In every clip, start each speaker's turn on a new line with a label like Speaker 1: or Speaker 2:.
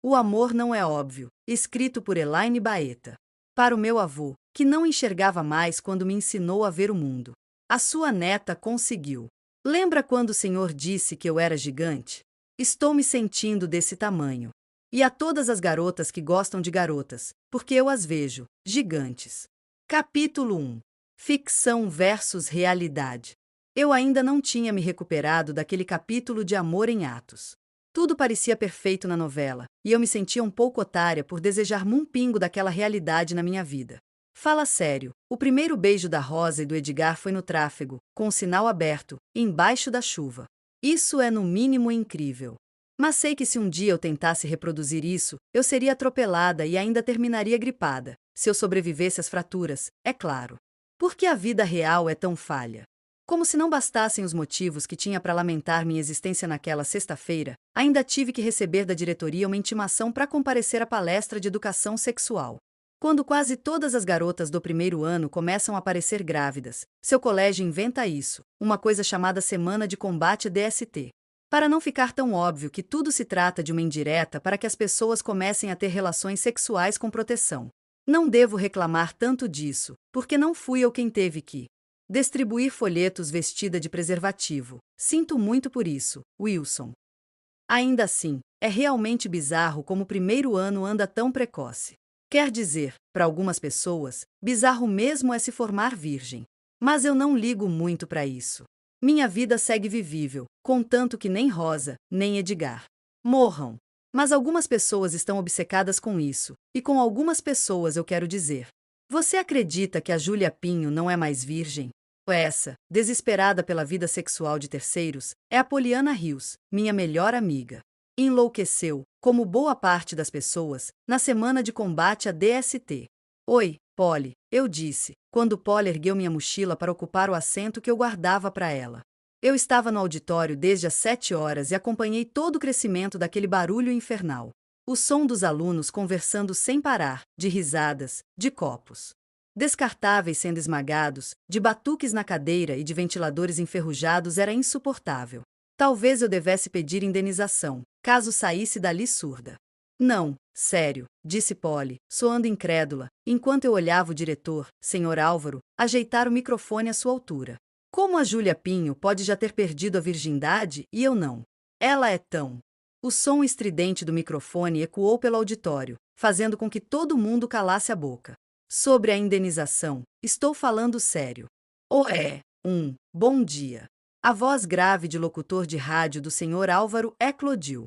Speaker 1: O Amor Não é Óbvio, escrito por Elaine Baeta. Para o meu avô, que não enxergava mais quando me ensinou a ver o mundo. A sua neta conseguiu. Lembra quando o senhor disse que eu era gigante? Estou me sentindo desse tamanho. E a todas as garotas que gostam de garotas, porque eu as vejo, gigantes. Capítulo 1. Ficção versus realidade. Eu ainda não tinha me recuperado daquele capítulo de Amor em Atos. Tudo parecia perfeito na novela, e eu me sentia um pouco otária por desejar um pingo daquela realidade na minha vida. Fala sério, o primeiro beijo da Rosa e do Edgar foi no tráfego, com o sinal aberto, embaixo da chuva. Isso é no mínimo incrível. Mas sei que se um dia eu tentasse reproduzir isso, eu seria atropelada e ainda terminaria gripada, se eu sobrevivesse às fraturas, é claro. Por que a vida real é tão falha? Como se não bastassem os motivos que tinha para lamentar minha existência naquela sexta-feira, ainda tive que receber da diretoria uma intimação para comparecer à palestra de educação sexual. Quando quase todas as garotas do primeiro ano começam a aparecer grávidas, seu colégio inventa isso, uma coisa chamada Semana de Combate DST. Para não ficar tão óbvio que tudo se trata de uma indireta para que as pessoas comecem a ter relações sexuais com proteção. Não devo reclamar tanto disso, porque não fui eu quem teve que distribuir folhetos vestida de preservativo. Sinto muito por isso, Wilson. Ainda assim, é realmente bizarro como o primeiro ano anda tão precoce. Quer dizer, para algumas pessoas, bizarro mesmo é se formar virgem. Mas eu não ligo muito para isso. Minha vida segue vivível, contanto que nem Rosa, nem Edgar morram. Mas algumas pessoas estão obcecadas com isso, e com algumas pessoas eu quero dizer. Você acredita que a Júlia Pinho não é mais virgem? Essa, desesperada pela vida sexual de terceiros, é a Poliana Rios, minha melhor amiga. Enlouqueceu, como boa parte das pessoas, na semana de combate à DST. Oi, Polly, eu disse, quando Polly ergueu minha mochila para ocupar o assento que eu guardava para ela. Eu estava no auditório desde as 7 horas e acompanhei todo o crescimento daquele barulho infernal. O som dos alunos conversando sem parar, de risadas, de copos descartáveis sendo esmagados, de batuques na cadeira e de ventiladores enferrujados era insuportável. Talvez eu devesse pedir indenização, caso saísse dali surda. Não, sério, disse Polly, soando incrédula, enquanto eu olhava o diretor, Sr. Álvaro, ajeitar o microfone à sua altura. Como a Júlia Pinho pode já ter perdido a virgindade e eu não? Ela é tão... O som estridente do microfone ecoou pelo auditório, fazendo com que todo mundo calasse a boca. Sobre a indenização, estou falando sério. Bom dia. A voz grave de locutor de rádio do Sr. Álvaro eclodiu.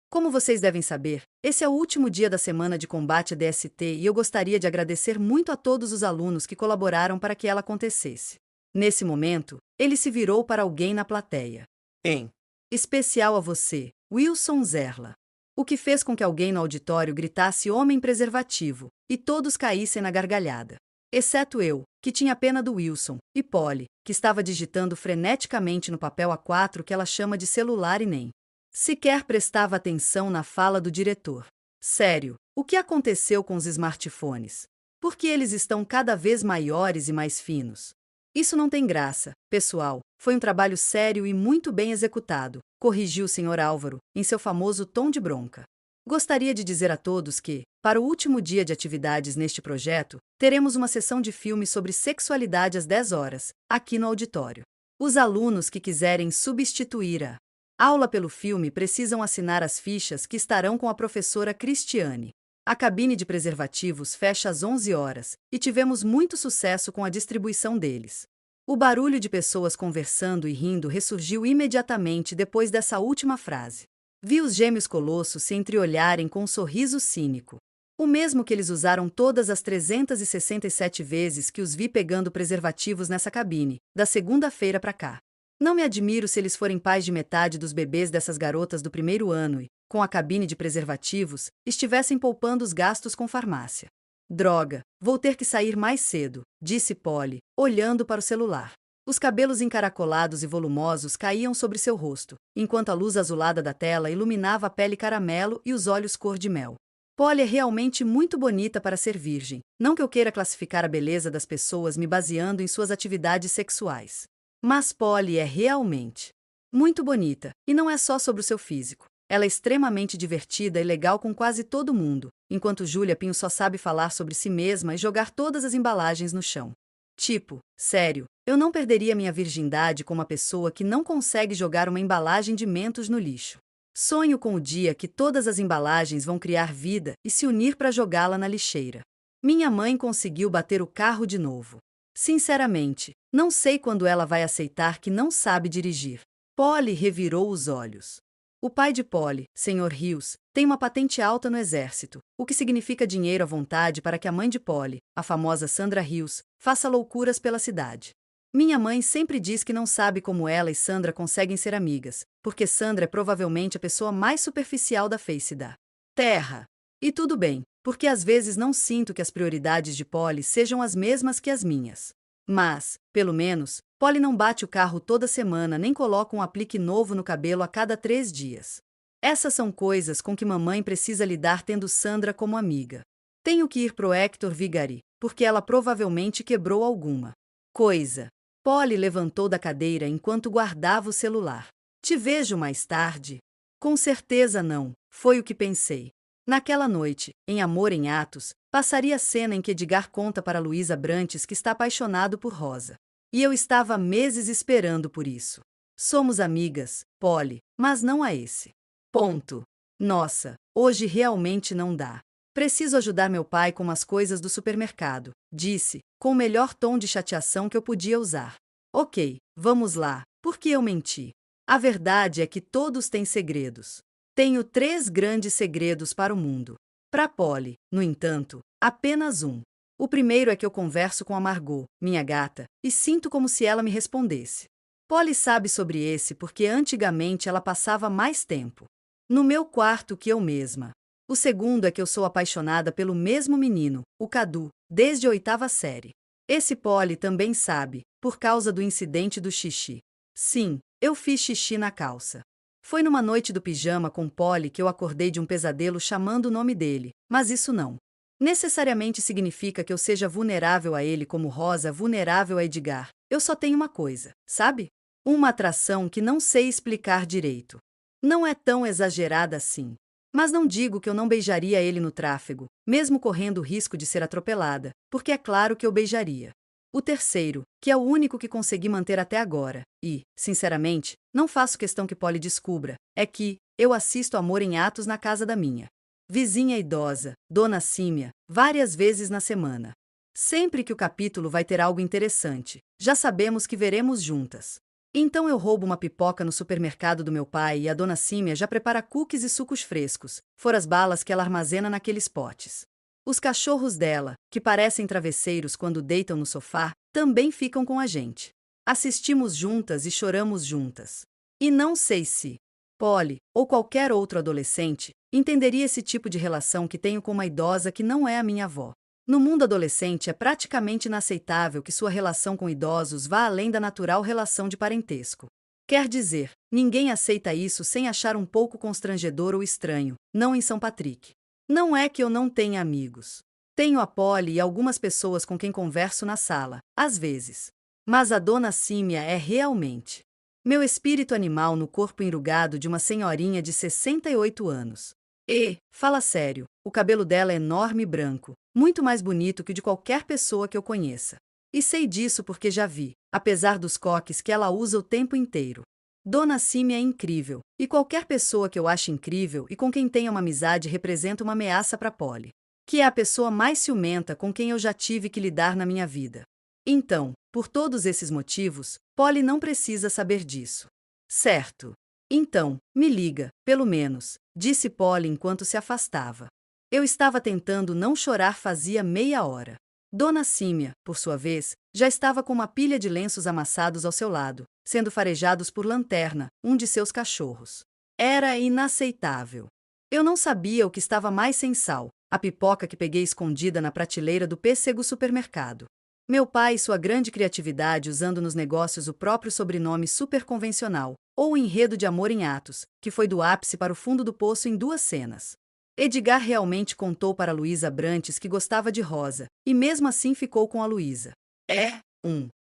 Speaker 1: Como vocês devem saber, esse é o último dia da semana de combate à DST e eu gostaria de agradecer muito a todos os alunos que colaboraram para que ela acontecesse. Nesse momento, ele se virou para alguém na plateia. Em especial a você, Wilson Zerla. O que fez com que alguém no auditório gritasse homem preservativo, e todos caíssem na gargalhada. Exceto eu, que tinha pena do Wilson, e Polly, que estava digitando freneticamente no papel A4 que ela chama de celular e nem sequer prestava atenção na fala do diretor. Sério, o que aconteceu com os smartphones? Por que eles estão cada vez maiores e mais finos? Isso não tem graça, pessoal. Foi um trabalho sério e muito bem executado, corrigiu o Sr. Álvaro, em seu famoso tom de bronca. Gostaria de dizer a todos que, para o último dia de atividades neste projeto, teremos uma sessão de filme sobre sexualidade às 10 horas, aqui no auditório. Os alunos que quiserem substituir a aula pelo filme precisam assinar as fichas que estarão com a professora Cristiane. A cabine de preservativos fecha às 11 horas, e tivemos muito sucesso com a distribuição deles. O barulho de pessoas conversando e rindo ressurgiu imediatamente depois dessa última frase. Vi os gêmeos colossos se entreolharem com um sorriso cínico. O mesmo que eles usaram todas as 367 vezes que os vi pegando preservativos nessa cabine, da segunda-feira para cá. Não me admiro se eles forem pais de metade dos bebês dessas garotas do primeiro ano e, com a cabine de preservativos, estivessem poupando os gastos com farmácia. Droga, vou ter que sair mais cedo, disse Polly, olhando para o celular. Os cabelos encaracolados e volumosos caíam sobre seu rosto, enquanto a luz azulada da tela iluminava a pele caramelo e os olhos cor de mel. Polly é realmente muito bonita para ser virgem, não que eu queira classificar a beleza das pessoas me baseando em suas atividades sexuais. Mas Polly é realmente muito bonita, e não é só sobre o seu físico. Ela é extremamente divertida e legal com quase todo mundo, enquanto Júlia Pinho só sabe falar sobre si mesma e jogar todas as embalagens no chão. Tipo, sério, eu não perderia minha virgindade com uma pessoa que não consegue jogar uma embalagem de Mentos no lixo. Sonho com o dia que todas as embalagens vão criar vida e se unir para jogá-la na lixeira. Minha mãe conseguiu bater o carro de novo. Sinceramente, não sei quando ela vai aceitar que não sabe dirigir. Polly revirou os olhos. O pai de Polly, Sr. Rios, tem uma patente alta no exército, o que significa dinheiro à vontade para que a mãe de Polly, a famosa Sandra Rios, faça loucuras pela cidade. Minha mãe sempre diz que não sabe como ela e Sandra conseguem ser amigas, porque Sandra é provavelmente a pessoa mais superficial da face da Terra. E tudo bem, porque às vezes não sinto que as prioridades de Polly sejam as mesmas que as minhas. Mas, pelo menos, Polly não bate o carro toda semana nem coloca um aplique novo no cabelo a cada 3 dias. Essas são coisas com que mamãe precisa lidar tendo Sandra como amiga. Tenho que ir pro Hector Vigari, porque ela provavelmente quebrou alguma coisa. Polly levantou da cadeira enquanto guardava o celular. Te vejo mais tarde? Com certeza não, foi o que pensei. Naquela noite, em Amor em Atos, passaria a cena em que Edgar conta para Luísa Brantes que está apaixonado por Rosa. E eu estava há meses esperando por isso. Somos amigas, Polly, mas não a esse ponto. Nossa, hoje realmente não dá. Preciso ajudar meu pai com umas coisas do supermercado, disse, com o melhor tom de chateação que eu podia usar. Ok, vamos lá, por que eu menti? A verdade é que todos têm segredos. Tenho 3 grandes segredos para o mundo. Para Polly, no entanto, apenas um. O primeiro é que eu converso com a Margot, minha gata, e sinto como se ela me respondesse. Polly sabe sobre esse porque antigamente ela passava mais tempo no meu quarto que eu mesma. O segundo é que eu sou apaixonada pelo mesmo menino, o Cadu, desde a 8ª série. Esse Polly também sabe, por causa do incidente do xixi. Sim, eu fiz xixi na calça. Foi numa noite do pijama com Polly que eu acordei de um pesadelo chamando o nome dele, mas isso não necessariamente significa que eu seja vulnerável a ele como Rosa vulnerável a Edgar. Eu só tenho uma coisa, sabe? Uma atração que não sei explicar direito. Não é tão exagerada assim. Mas não digo que eu não beijaria ele no tráfego, mesmo correndo o risco de ser atropelada, porque é claro que eu beijaria. O terceiro, que é o único que consegui manter até agora, e, sinceramente, não faço questão que Polly descubra, é que eu assisto Amor em Atos na casa da minha vizinha idosa, Dona Símia, várias vezes na semana. Sempre que o capítulo vai ter algo interessante, já sabemos que veremos juntas. Então eu roubo uma pipoca no supermercado do meu pai e a Dona Símia já prepara cookies e sucos frescos, fora as balas que ela armazena naqueles potes. Os cachorros dela, que parecem travesseiros quando deitam no sofá, também ficam com a gente. Assistimos juntas e choramos juntas. E não sei se Polly, ou qualquer outro adolescente, entenderia esse tipo de relação que tenho com uma idosa que não é a minha avó. No mundo adolescente é praticamente inaceitável que sua relação com idosos vá além da natural relação de parentesco. Quer dizer, ninguém aceita isso sem achar um pouco constrangedor ou estranho, não em São Patrick. Não é que eu não tenha amigos. Tenho a Polly e algumas pessoas com quem converso na sala, às vezes. Mas a Dona Símia é realmente meu espírito animal no corpo enrugado de uma senhorinha de 68 anos. E, fala sério, o cabelo dela é enorme e branco, muito mais bonito que o de qualquer pessoa que eu conheça. E sei disso porque já vi, apesar dos coques que ela usa o tempo inteiro. Dona Símia é incrível, e qualquer pessoa que eu ache incrível e com quem tenha uma amizade representa uma ameaça para Polly, que é a pessoa mais ciumenta com quem eu já tive que lidar na minha vida. Então, por todos esses motivos, Polly não precisa saber disso. Certo. Então, me liga, pelo menos, disse Polly enquanto se afastava. Eu estava tentando não chorar fazia meia hora. Dona Símia, por sua vez, já estava com uma pilha de lenços amassados ao seu lado, sendo farejados por Lanterna, um de seus cachorros. Era inaceitável. Eu não sabia o que estava mais sem sal, a pipoca que peguei escondida na prateleira do pêssego supermercado. Meu pai e sua grande criatividade usando nos negócios o próprio sobrenome super convencional, ou o enredo de Amor em Atos, que foi do ápice para o fundo do poço em 2 cenas. Edgar realmente contou para Luísa Brantes que gostava de Rosa, e mesmo assim ficou com a Luísa.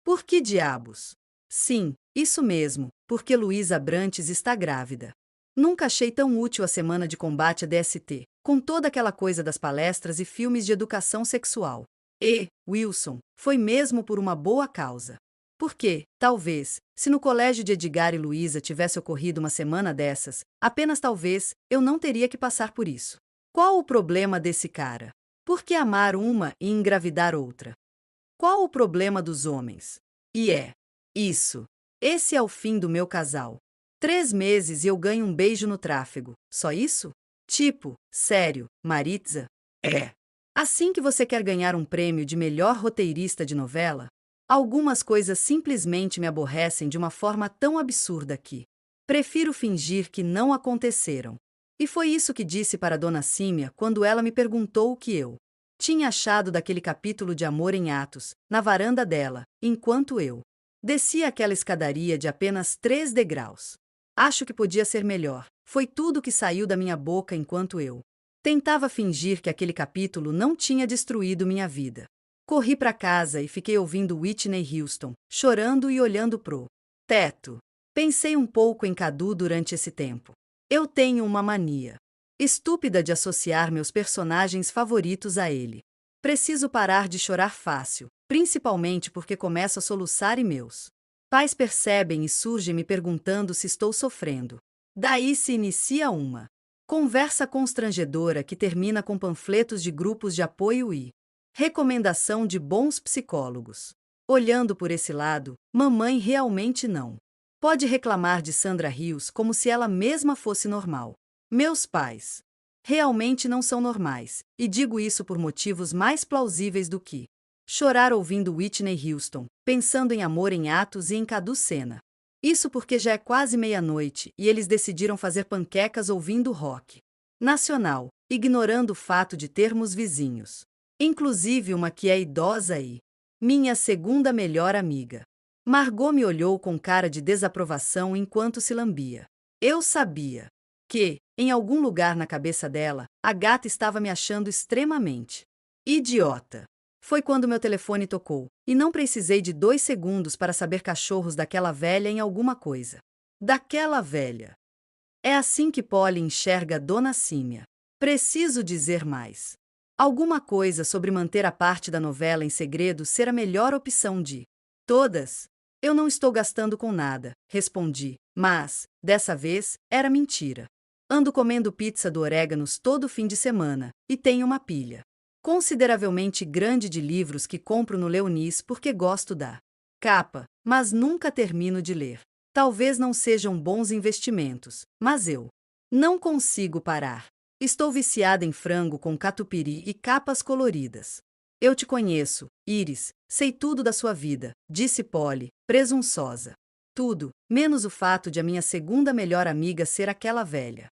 Speaker 1: Por que diabos? Sim, isso mesmo, porque Luísa Brantes está grávida. Nunca achei tão útil a semana de combate à DST, com toda aquela coisa das palestras e filmes de educação sexual. E, Wilson, foi mesmo por uma boa causa. Porque, talvez, se no colégio de Edgar e Luísa tivesse ocorrido uma semana dessas, apenas talvez, eu não teria que passar por isso. Qual o problema desse cara? Por que amar uma e engravidar outra? Qual o problema dos homens? E é isso. Esse é o fim do meu casal. 3 meses e eu ganho um beijo no tráfego. Só isso? Tipo, sério, Maritza? É. Assim que você quer ganhar um prêmio de melhor roteirista de novela? Algumas coisas simplesmente me aborrecem de uma forma tão absurda que prefiro fingir que não aconteceram. E foi isso que disse para Dona Símia quando ela me perguntou o que eu tinha achado daquele capítulo de Amor em Atos, na varanda dela, enquanto eu descia aquela escadaria de apenas 3 degraus. Acho que podia ser melhor. Foi tudo que saiu da minha boca enquanto eu tentava fingir que aquele capítulo não tinha destruído minha vida. Corri para casa e fiquei ouvindo Whitney Houston, chorando e olhando pro teto. Pensei um pouco em Cadu durante esse tempo. Eu tenho uma mania estúpida de associar meus personagens favoritos a ele. Preciso parar de chorar fácil, principalmente porque começo a soluçar e meus pais percebem e surgem me perguntando se estou sofrendo. Daí se inicia uma conversa constrangedora que termina com panfletos de grupos de apoio e recomendação de bons psicólogos. Olhando por esse lado, mamãe realmente não pode reclamar de Sandra Rios como se ela mesma fosse normal. Meus pais realmente não são normais, e digo isso por motivos mais plausíveis do que chorar ouvindo Whitney Houston, pensando em Amor em Atos e em Cadu Sena. Isso porque já é quase meia-noite e eles decidiram fazer panquecas ouvindo rock nacional, ignorando o fato de termos vizinhos. Inclusive uma que é idosa e minha segunda melhor amiga. Margot me olhou com cara de desaprovação enquanto se lambia. Eu sabia que, em algum lugar na cabeça dela, a gata estava me achando extremamente idiota. Foi quando meu telefone tocou, e não precisei de 2 segundos para saber cachorros daquela velha em alguma coisa. Daquela velha. É assim que Polly enxerga Dona Símia. Preciso dizer mais. Alguma coisa sobre manter a parte da novela em segredo ser a melhor opção de todas. Eu não estou gastando com nada, respondi, mas, dessa vez, era mentira. Ando comendo pizza do Oréganos todo fim de semana, e tenho uma pilha consideravelmente grande de livros que compro no Leonis porque gosto da capa, mas nunca termino de ler. Talvez não sejam bons investimentos, mas eu não consigo parar. Estou viciada em frango com catupiry e capas coloridas. Eu te conheço, Iris, sei tudo da sua vida, disse Polly, presunçosa. Tudo, menos o fato de a minha segunda melhor amiga ser aquela velha.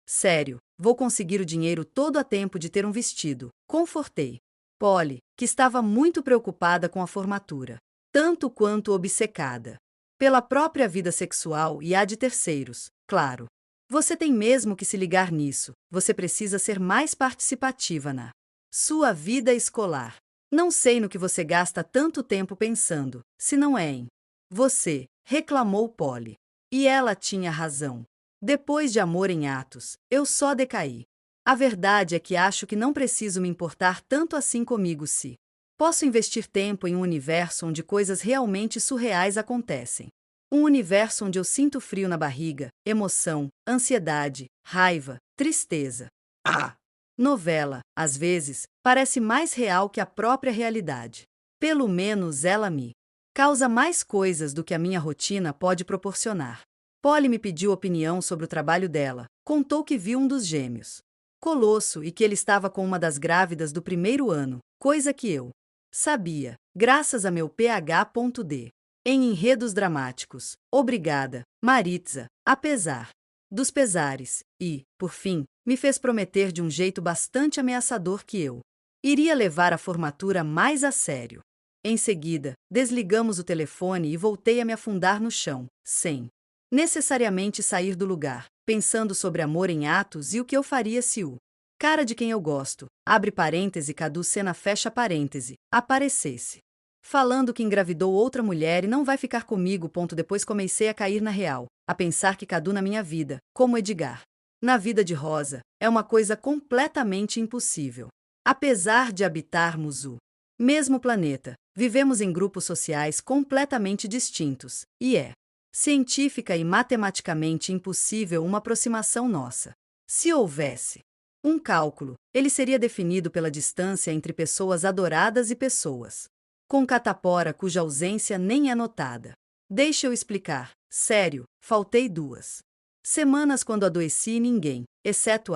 Speaker 1: Sério, vou conseguir o dinheiro todo a tempo de ter um vestido, confortei. Polly, que estava muito preocupada com a formatura, tanto quanto obcecada pela própria vida sexual e a de terceiros, claro. Você tem mesmo que se ligar nisso, você precisa ser mais participativa na sua vida escolar. Não sei no que você gasta tanto tempo pensando, se não é em você, reclamou Polly. E ela tinha razão. Depois de Amor em Atos, eu só decaí. A verdade é que acho que não preciso me importar tanto assim comigo se posso investir tempo em um universo onde coisas realmente surreais acontecem. Um universo onde eu sinto frio na barriga, emoção, ansiedade, raiva, tristeza. A novela, às vezes, parece mais real que a própria realidade. Pelo menos ela me causa mais coisas do que a minha rotina pode proporcionar. Polly me pediu opinião sobre o trabalho dela, contou que viu um dos gêmeos Colosso e que ele estava com uma das grávidas do primeiro ano, coisa que eu sabia, graças a meu PhD em enredos dramáticos. Obrigada, Maritza, apesar dos pesares, e, por fim, me fez prometer de um jeito bastante ameaçador que eu iria levar a formatura mais a sério. Em seguida, desligamos o telefone e voltei a me afundar no chão, sem necessariamente sair do lugar, pensando sobre Amor em Atos e o que eu faria se o cara de quem eu gosto, abre parêntese Cadu Sena fecha parêntese, aparecesse. falando que engravidou outra mulher e não vai ficar comigo. Depois comecei a cair na real, a pensar que Cadu na minha vida, como Edgar, na vida de Rosa, é uma coisa completamente impossível. Apesar de habitarmos o mesmo planeta, vivemos em grupos sociais completamente distintos, e é científica e matematicamente impossível uma aproximação nossa. Se houvesse um cálculo, ele seria definido pela distância entre pessoas adoradas e pessoas com catapora cuja ausência nem é notada. Deixa eu explicar. Sério, faltei 2 semanas quando adoeci e ninguém, exceto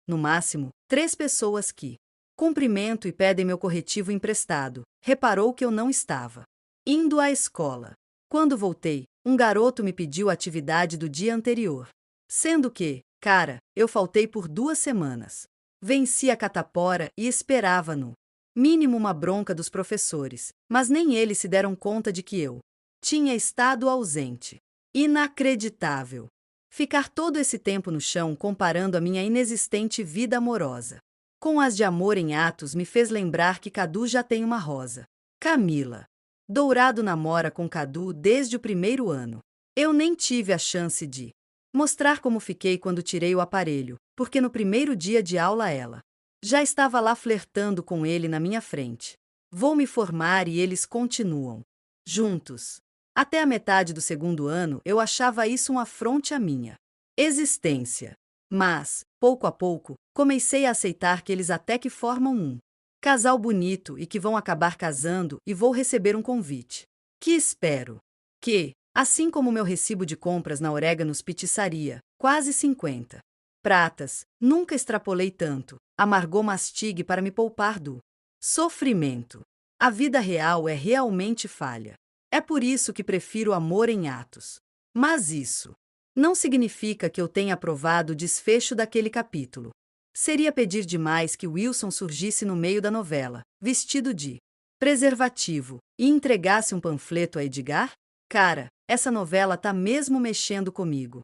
Speaker 1: no máximo, 3 pessoas que cumprimento e pedem meu corretivo emprestado, reparou que eu não estava indo à escola. Quando voltei, um garoto me pediu a atividade do dia anterior. Sendo que, cara, eu faltei por 2 semanas. Venci a catapora e esperava no mínimo uma bronca dos professores, mas nem eles se deram conta de que eu tinha estado ausente. Inacreditável. Ficar todo esse tempo no chão comparando a minha inexistente vida amorosa com as de Amor em Atos me fez lembrar que Cadu já tem uma Rosa. Camila. Dourado namora com Cadu desde o primeiro ano. Eu nem tive a chance de mostrar como fiquei quando tirei o aparelho, porque no primeiro dia de aula ela já estava lá flertando com ele na minha frente. Vou me formar e eles continuam juntos. Até a metade do segundo ano eu achava isso um afronte à minha existência. Mas, pouco a pouco, comecei a aceitar que eles até que formam um casal bonito e que vão acabar casando e vou receber um convite. Que espero que, assim como meu recibo de compras na Oreganos Pizzaria, quase 50 pratas, nunca extrapolei tanto, amargou mastigue para me poupar do sofrimento. A vida real é realmente falha. É por isso que prefiro Amor em Atos. Mas isso não significa que eu tenha aprovado o desfecho daquele capítulo. Seria pedir demais que Wilson surgisse no meio da novela, vestido de preservativo, e entregasse um panfleto a Edgar? Cara, essa novela tá mesmo mexendo comigo.